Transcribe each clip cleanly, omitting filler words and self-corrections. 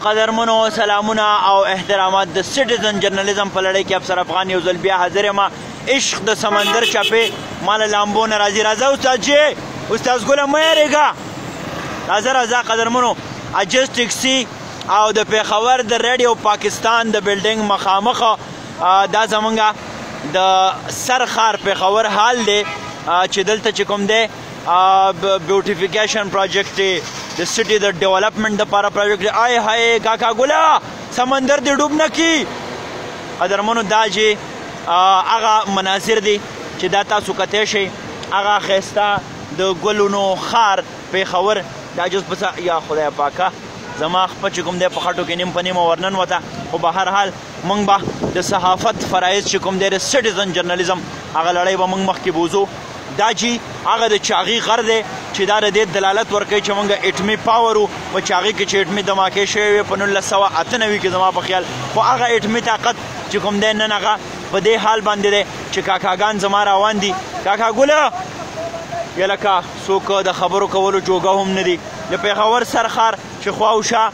قدرمنو سلامونه او احترامات د سټیزن جرنلزم په لړۍ کې افسرافعان یو ځل بیا حاضر یم. عشق د سمندر چپې مال لامبو نه راځي. راځه استاد جی، استاد ګله مه یېرېږه، راځه قدرمنو. اجسټک سی او د پېښور د ریډیو پاکستان د بلډینګ مخامخ دا زمونږ د سر ښار پېښور حال دی چې دلته چې کوم دی بیوټیفیکیشن پروجیکټ دی، د سټي د ډیولپمنټ دپاره پروجیکټ دی. آی های کاکا ګله سمندر دې ډوب نه کي. قدرمنو دا چې هغه مناظر دي چې دا تاسو کتی شئ، هغه ښایسته د ګلونو ښار پېښور دا جز پسه یا خدای پاکه زما خپه چې کوم دی په خټو کې نیم په نیمه ورننوته. خو به هر حال موږ به د صحافت فرایض چې کوم دی د سټیزن جرنلزم هغه لړۍ به موږ مخکې بوځو. دا چې هغه د چاغي غر دی چې دا د دې دلالت ورکوي چې موږ اټمي پاور و په چاغي کې چې اټمي دماکې شوې وې په 1998 کې زما په خیال، خو هغه اټمي طاقت چې کوم دی نن هغه په دې حال باندې دی چې کاکاګان زما روان دي. کاکا ګله یا لکه څوک د خبرو کولو جوګه هم نه دي. د پېښور سرخار چې خواوشا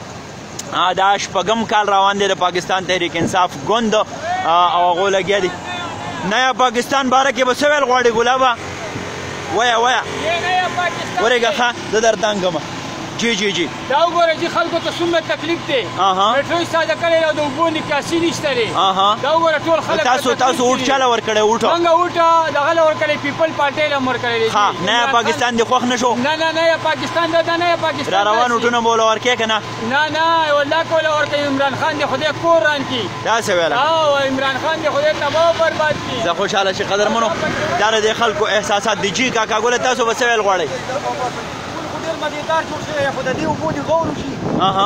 دا شپږم کال روان دی د پاکستان تحریک انصاف ګوند او هغو لګیا دي. نیا پاکستان باره کې به څه ویل غواړې ګلابه؟ وایه ورېږه ښه زه درتنګم. جی دا وګوره چې خلکو ته څومره تکلیف دی. پټرول ساده کړی او د اوبو نکاسي نشته دی. دا وګوره ټول خلک تاسو اوټ چاله ورکړی؟ اوټ موږ اوټ دغه له ورکړی پیپل پارټۍ له هم ورکړی دی. نیا پاکستان دې خوښ نه شو؟ نه پاکستان دا نه پاکستان را روان اوټونه به وله ورکې که نه؟ نه والله که وله ورکوي عمران خان دې خدای کور ران کړي. داسې ویله عمران خان دې خدای تباه و برباد کړي. زه خوشحاله شي قدرمنو. دا د دې خلکو احساسات دي. جي کاکا ګله تاسو به څه ویل غواړئ؟ مزیدار جوړ شوی خو د دې اوبو دې غور وشي.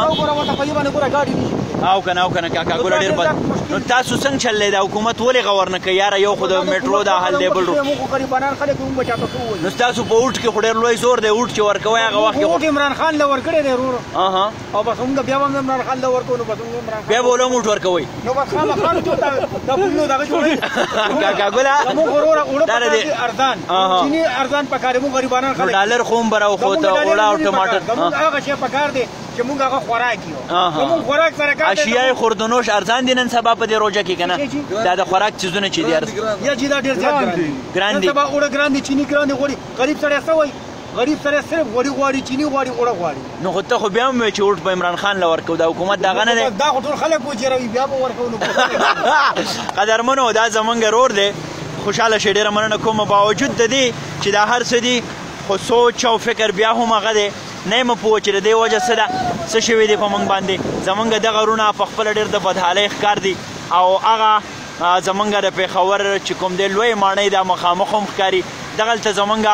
وګوره ورته په دې باندې ګوره ګاډي نه شي. او که نه کاکا ګله ډېر بد. نو تاسو څنګه چل دی دا حکومت ولې غور نه کوي یاره؟ یو خو د میټرو دا حل دی، بل موږ خو غریبانان خلک موږ به چاته څه ووایو. نو ستاسو په اوټ کې خو ډېر لوی زور دی. اوټ چې ورکوئ هغه وخت کې اوټ عمران خان له ورکړی دی ورور. او بس موږ بیا به هم عمران خان له ورکوو. نو بس موږ عمران خان بیا به ولهم اوټ ورکوئ؟ نو بس خامخا دا پولو دغه جوړوي. کاکا ګله زموږ وروره اوړه پکار ارزان چیني ارزان پکار دی. موږ غریبانان خلک ډالر خو هم به راوخوته اوړه او ټماټر هغه شی پکار دی چې موږ هغه خوراک یو. زموږ خوراک سره کار دی. اشیای خوردنوش ارزان دي نن سبا په دې روژه کې که نه؟ دا د خوراک څیزونه چې دي یا چې دا ډېر زیات ګران دي. سبا اوړه ګران دي، چیني ګران دي، غوړي. غریب سړی څه وایي؟ غریب سړی صرف غوړي غواړي، چیني غواړي، اوړه غواړي. نو خو ته خو بیا هم وایې چې اوټ په عمران خان له ورکوو. دا حکومت دغه نه دی؟ دا خو ټول خلک وجېروي بیا به ورکوو. نو قدرمنو دا زمونږ رور دی. خوشحاله شئ، ډېره مننه کوم. باوجود د دې چې دا هر څه دي خو سوچ او فکر بیا هم هغه دی. نه یم پوه چې د دې وجه څه ده، څه شوي دي په موږ باندې. زمونږ دغه رونه په خپله ډېر د بدحالۍ ښکار دي او هغه زمونږ د پېښور چې کوم دی لوی ماڼۍ دا مخامخ هم ښکاري. دغلته زمونږ